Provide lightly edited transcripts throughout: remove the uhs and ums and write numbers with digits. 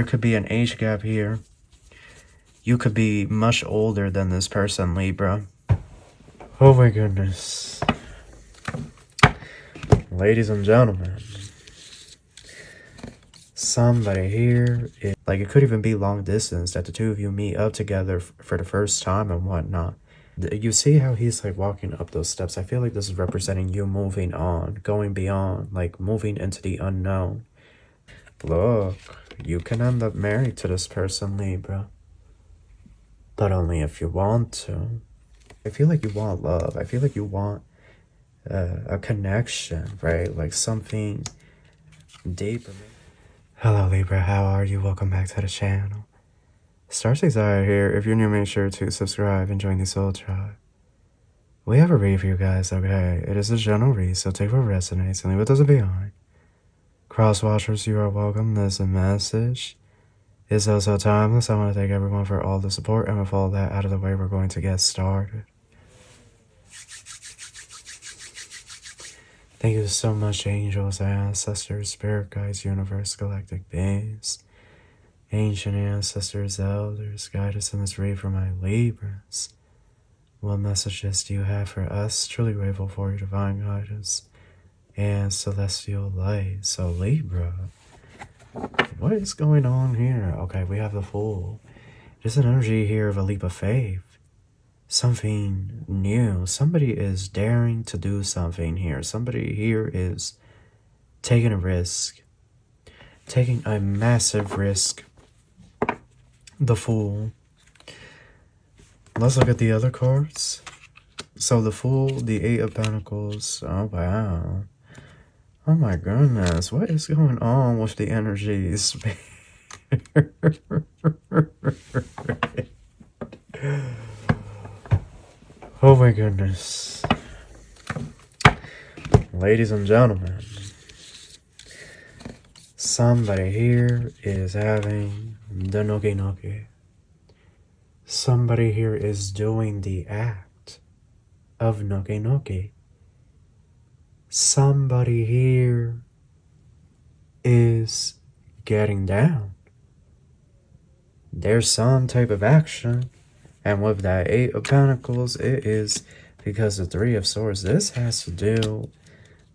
There could be an age gap here. You could be much older than this person, Libra. Oh my goodness. Ladies and gentlemen, somebody here, like it could even be long distance that the two of you meet up together for the first time and whatnot. You see how he's like walking up those steps? I feel like this is representing you moving on, going beyond, like moving into the unknown. Look, you can end up married to this person, Libra. But only if you want to. I feel like you want love. I feel like you want a connection, right? Like something deeper. Hello, Libra. How are you? Welcome back to the channel. Stars Desire here. If you're new, make sure to subscribe and join the Soul Tribe. We have a read for you guys, okay? It is a general read, so take what resonates and leave what doesn't behind. Cross watchers, you are welcome. This message is also timeless. I want to thank everyone for all the support, and with all that out of the way, we're going to get started. Thank you so much, angels, ancestors, spirit guides, universe, galactic beings, ancient ancestors, elders, guide us in this read for my Libras. What messages do you have for us? Truly grateful for your divine guidance and celestial light. So Libra, what is going on here? Okay, we have the Fool. There's an energy here of a leap of faith. Something new. Somebody is daring to do something here. Somebody here is taking a risk. Taking a massive risk. The Fool. Let's look at the other cards. So the Fool, the Eight of Pentacles. Oh, wow. Oh my goodness. What is going on with the energies? Oh my goodness. Ladies and gentlemen, somebody here is having the noki noki. Somebody here is doing the act of noki noki. Somebody here is getting down. There's some type of action. And with that Eight of Pentacles, it is because the Three of Swords. This has to do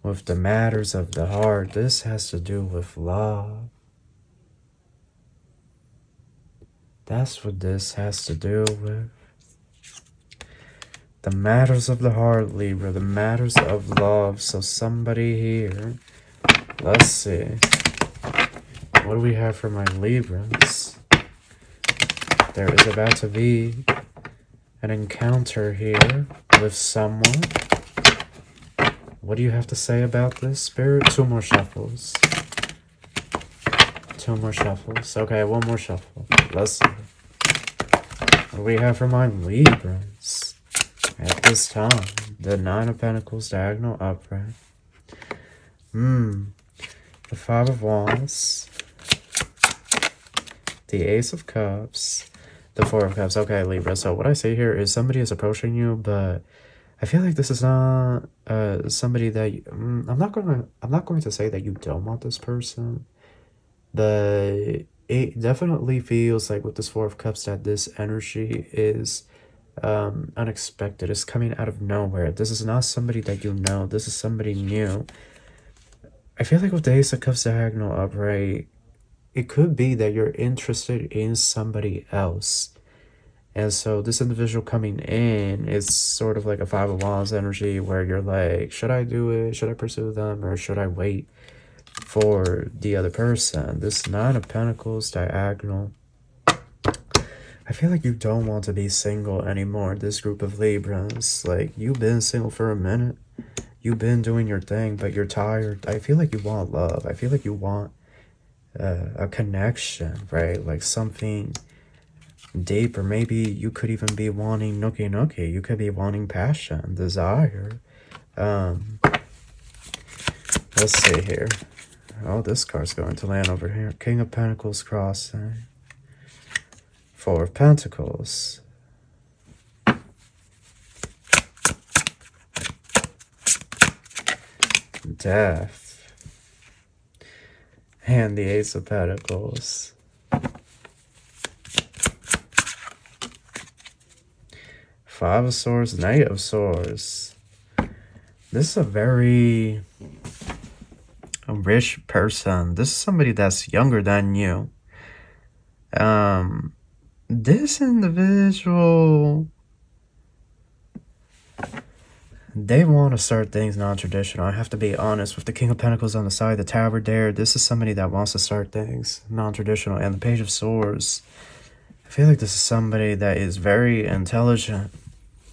with the matters of the heart. This has to do with love. That's what this has to do with. The matters of the heart, Libra. The matters of love. So somebody here. Let's see. What do we have for my Libras? There is about to be an encounter here with someone. What do you have to say about this, Spirit? Two more shuffles. Two more shuffles. Okay, one more shuffle. Let's see. What do we have for my Libras at this time? The Nine of Pentacles, diagonal upright. The Five of Wands. The Ace of Cups. The Four of Cups. Okay, Libra. So what I say here is somebody is approaching you, but I feel like this is not somebody that you, I'm not going to say that you don't want this person, but it definitely feels like with this Four of Cups that this energy is unexpected. It's coming out of nowhere. This is not somebody that you know. This is somebody new. I feel like with the Ace of Cups diagonal upright, it could be that you're interested in somebody else. And so this individual coming in is sort of like a Five of Wands energy where you're like, should I do it? Should I pursue them? Or should I wait for the other person? This Nine of Pentacles diagonal. I feel like you don't want to be single anymore, this group of Libras. Like, you've been single for a minute. You've been doing your thing, but you're tired. I feel like you want love. I feel like you want a connection, right? Like something deep, or maybe you could even be wanting noki noki. You could be wanting passion, desire. Let's see here. Oh, this card's going to land over here. King of Pentacles crossing. Four of Pentacles. Death. And the Ace of Pentacles. Five of Swords, Knight of Swords. This is a very rich person. This is somebody that's younger than you. This individual, they want to start things non-traditional. I have to be honest. With the King of Pentacles on the side, the Tower there, this is somebody that wants to start things non-traditional. And the Page of Swords, I feel like this is somebody that is very intelligent.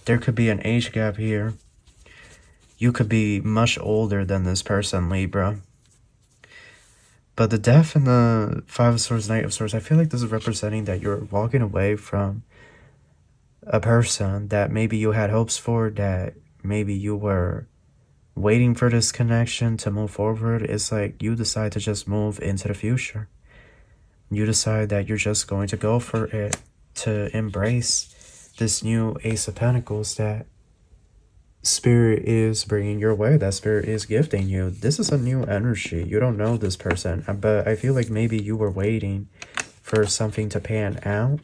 There could be an age gap here. You could be much older than this person, Libra. But the Death and the Five of Swords, Knight of Swords, I feel like this is representing that you're walking away from a person that maybe you had hopes for, that maybe you were waiting for this connection to move forward. It's like you decide to just move into the future. You decide that you're just going to go for it, to embrace this new Ace of Pentacles that Spirit is bringing your way, that Spirit is gifting you. This is a new energy. You don't know this person, but I feel like maybe you were waiting for something to pan out,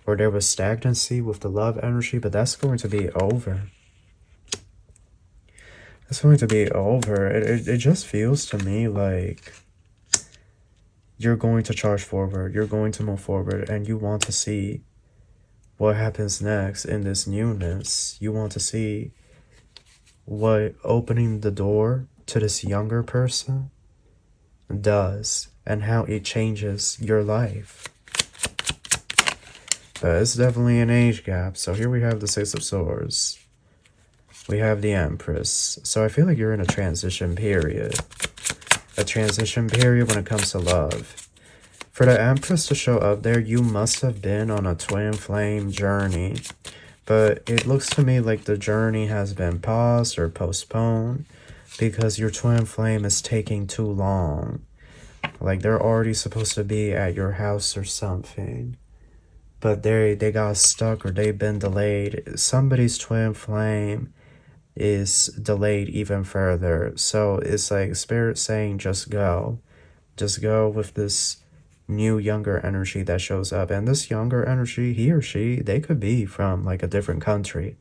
or there was stagnancy with the love energy, but that's going to be over. It's going to be over. It just feels to me like you're going to charge forward. You're going to move forward, and you want to see what happens next in this newness. You want to see what opening the door to this younger person does and how it changes your life. But it's definitely an age gap. So here we have the Six of Swords. We have the Empress. So I feel like you're in a transition period. A transition period when it comes to love. For the Empress to show up there, you must have been on a twin flame journey. But it looks to me like the journey has been paused or postponed because your twin flame is taking too long. Like they're already supposed to be at your house or something, but they got stuck or they've been delayed. Somebody's twin flame is delayed even further. So it's like Spirit saying just go. Just go with this new younger energy that shows up. And this younger energy, he or she, they could be from like a different country.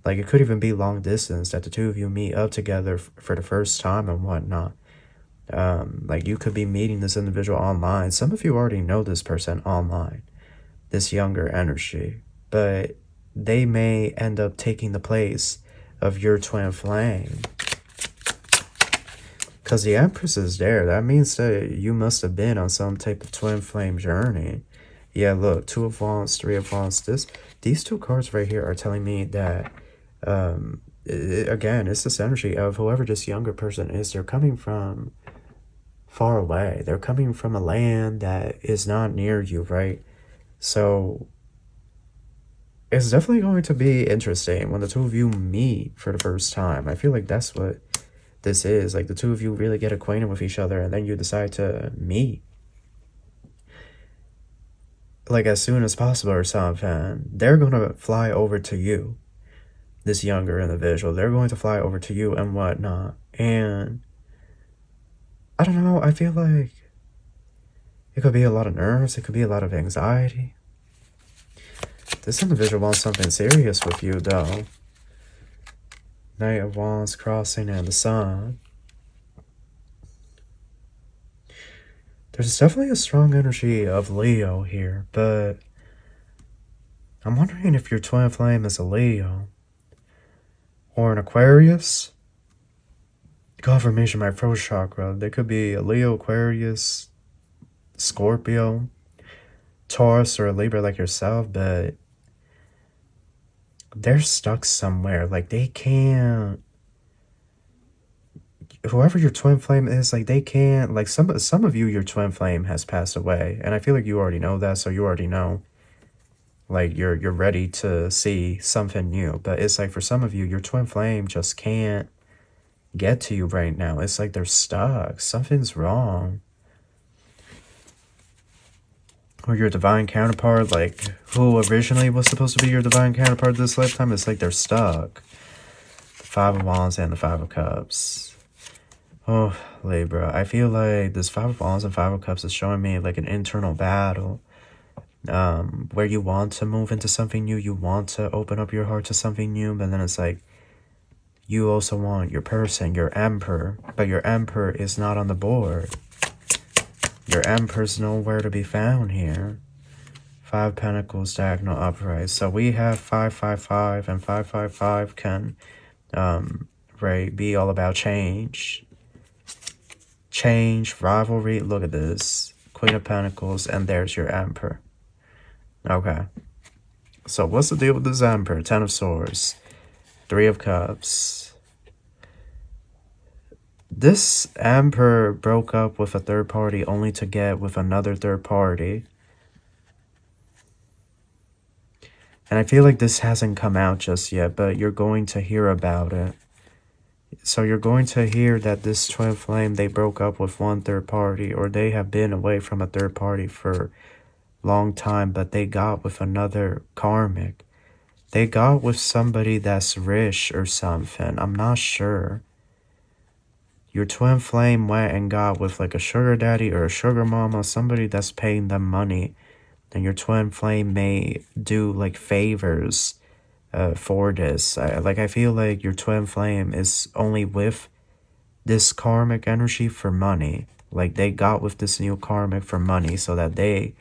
Like it could even be long distance that the two of you meet up together for the first time and whatnot. Like you could be meeting this individual online. Some of you already know this person online, this younger energy, but they may end up taking the place of your twin flame. Because the Empress is there. That means that you must have been on some type of twin flame journey. Yeah, look, Two of Wands, Three of Wands. These two cards right here are telling me that, again, it's this energy of whoever this younger person is. They're coming from far away. They're coming from a land that is not near you, right? So it's definitely going to be interesting when the two of you meet for the first time. I feel like that's what this is. Like the two of you really get acquainted with each other and then you decide to meet. Like as soon as possible or something. They're going to fly over to you. This younger individual. They're going to fly over to you and whatnot. And I don't know. I feel like it could be a lot of nerves. It could be a lot of anxiety. This individual wants something serious with you though. Knight of Wands crossing and the Sun. There's definitely a strong energy of Leo here, but I'm wondering if your twin flame is a Leo or an Aquarius. Confirmation, my throat chakra. They could be a Leo, Aquarius, Scorpio, Taurus, or a Libra like yourself, but they're stuck somewhere. Like they can't, whoever your twin flame is, like they can't, like some of you, your twin flame has passed away, and I feel like you already know that, so you already know, like you're ready to see something new. But it's like for some of you, your twin flame just can't get to you right now. It's like they're stuck. Something's wrong. Or your divine counterpart, like who originally was supposed to be your divine counterpart this lifetime, it's like they're stuck. The Five of Wands and the Five of Cups. Oh, Libra, I feel like this Five of Wands and Five of Cups is showing me like an internal battle. where you want to move into something new, you want to open up your heart to something new, but then it's like you also want your person, your emperor, but your emperor is not on the board. Your emperor's nowhere to be found here. 5 Pentacles, diagonal upright. So we have 555, and 555 can, right, be all about change. Change, rivalry, look at this. Queen of Pentacles, and there's your emperor. Okay. So what's the deal with this emperor? 10 of Swords. 3 of Cups. This emperor broke up with a third party only to get with another third party. And I feel like this hasn't come out just yet, but you're going to hear about it. So you're going to hear that this twin flame, they broke up with one third party, or they have been away from a third party for a long time, but they got with another karmic. They got with somebody that's rich or something. I'm not sure. Your twin flame went and got with like a sugar daddy or a sugar mama, somebody that's paying them money. And your twin flame may do like favors for this. I feel like your twin flame is only with this karmic energy for money. Like they got with this new karmic for money so that they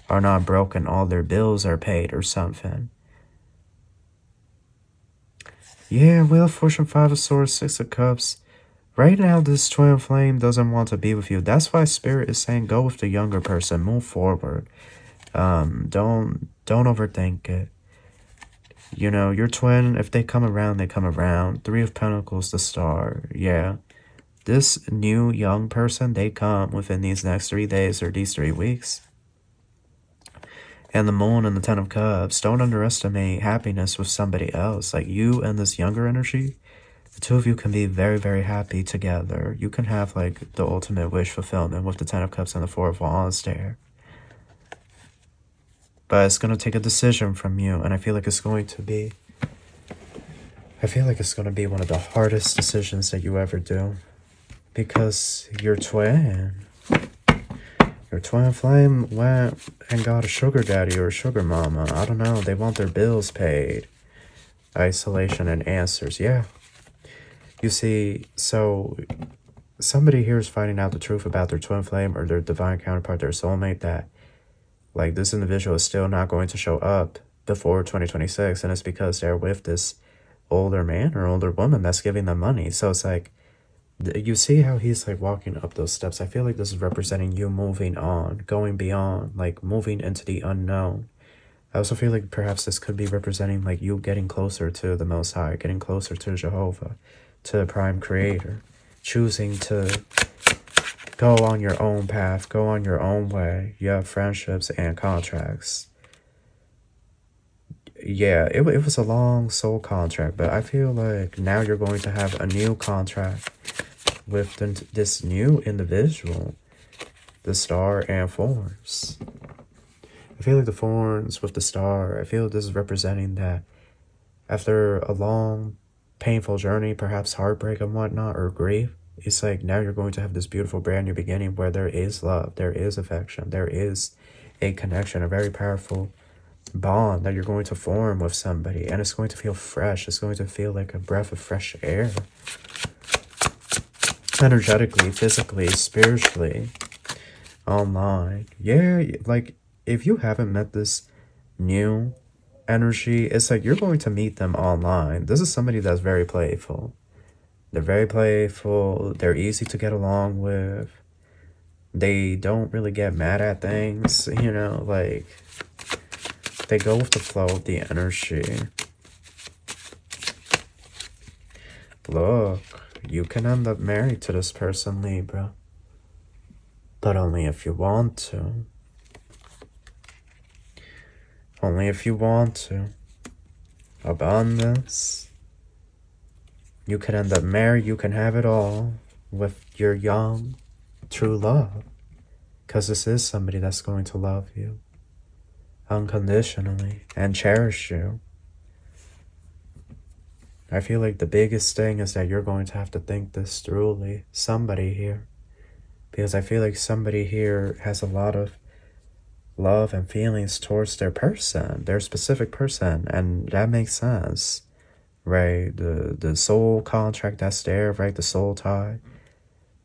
are not broken, all their bills are paid or something. Yeah, Wheel of Fortune, 5 of Swords, 6 of Cups. Right now, this twin flame doesn't want to be with you. That's why Spirit is saying go with the younger person. Move forward. Don't overthink it. You know, your twin, if they come around, they come around. 3 of Pentacles, the Star. Yeah. This new young person, they come within these next 3 days or these 3 weeks. And the Moon and the 10 of Cups. Don't underestimate happiness with somebody else. Like you and this younger energy, the two of you can be very, very happy together. You can have like the ultimate wish fulfillment with the 10 of Cups and the 4 of Wands there. But it's going to take a decision from you. And I feel like it's going to be... one of the hardest decisions that you ever do. Because your twin flame went and got a sugar daddy or a sugar mama. I don't know. They want their bills paid. Isolation and answers. Yeah. You see, so somebody here is finding out the truth about their twin flame or their divine counterpart, their soulmate, that like this individual is still not going to show up before 2026. And it's because they're with this older man or older woman that's giving them money. So it's like, you see how he's like walking up those steps. I feel like this is representing you moving on, going beyond, like moving into the unknown. I also feel like perhaps this could be representing like you getting closer to the Most High, getting closer to Jehovah, to the Prime Creator, choosing to go on your own path, go on your own way. You have friendships and contracts. Yeah, it was a long soul contract, but I feel like now you're going to have a new contract with this new individual, the Star and Thorns. I feel like the Thorns with the Star, I feel this is representing that after a long, painful journey, perhaps heartbreak and whatnot, or grief, it's like now you're going to have this beautiful brand new beginning where there is love, there is affection, there is a connection, a very powerful bond that you're going to form with somebody, and it's going to feel fresh. It's going to feel like a breath of fresh air. Energetically, physically, spiritually, online. Yeah, like if you haven't met this new energy, it's like you're going to meet them online. This is somebody that's very playful. They're very playful. They're easy to get along with. They don't really get mad at things, you know, like they go with the flow of the energy. Look, you can end up married to this person, Libra. But only if you want to. Only if you want to. Abundance. You can end up married, you can have it all with your young, true love. Because this is somebody that's going to love you unconditionally and cherish you. I feel like the biggest thing is that you're going to have to think this throughly. Somebody here. Because I feel like somebody here has a lot of love and feelings towards their person, their specific person, and that makes sense, right? The soul contract that's there, right? The soul tie.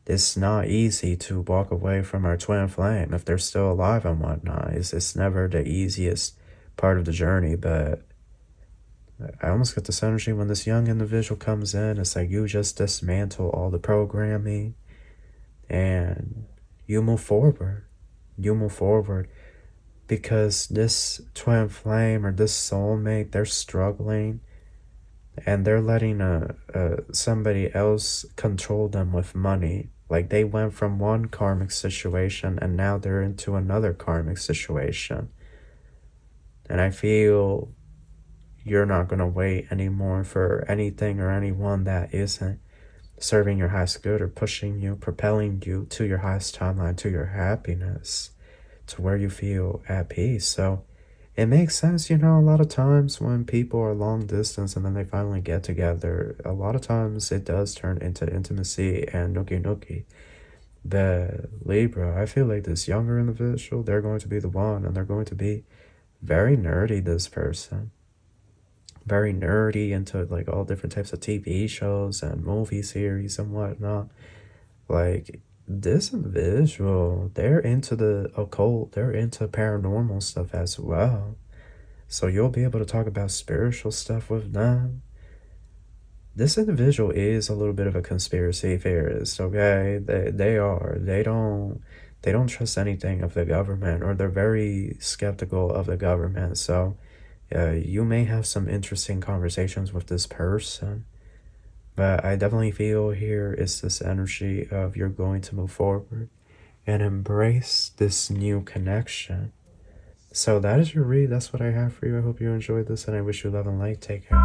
It's not easy to walk away from our twin flame if they're still alive and whatnot. It's never the easiest part of the journey, but I almost get this energy when this young individual comes in. It's like you just dismantle all the programming and you move forward. You move forward because this twin flame or this soulmate, they're struggling and they're letting somebody else control them with money. Like they went from one karmic situation and now they're into another karmic situation. And I feel you're not going to wait anymore for anything or anyone that isn't serving your highest good or pushing you, propelling you to your highest timeline, to your happiness, to where you feel at peace. So it makes sense, a lot of times when people are long distance and then they finally get together, a lot of times it does turn into intimacy and nookie nookie. The Libra, I feel like this younger individual, they're going to be the one, and they're going to be very nerdy, this person. Very nerdy, into like all different types of TV shows and movie series and whatnot. Like this individual, they're into the occult, they're into paranormal stuff as well. So you'll be able to talk about spiritual stuff with them. This individual is a little bit of a conspiracy theorist, okay? They don't trust anything of the government, or they're very skeptical of the government. So you may have some interesting conversations with this person, but I definitely feel here is this energy of you're going to move forward and embrace this new connection. So that is your read. That's what I have for you. I hope you enjoyed this, and I wish you love and light. Take care.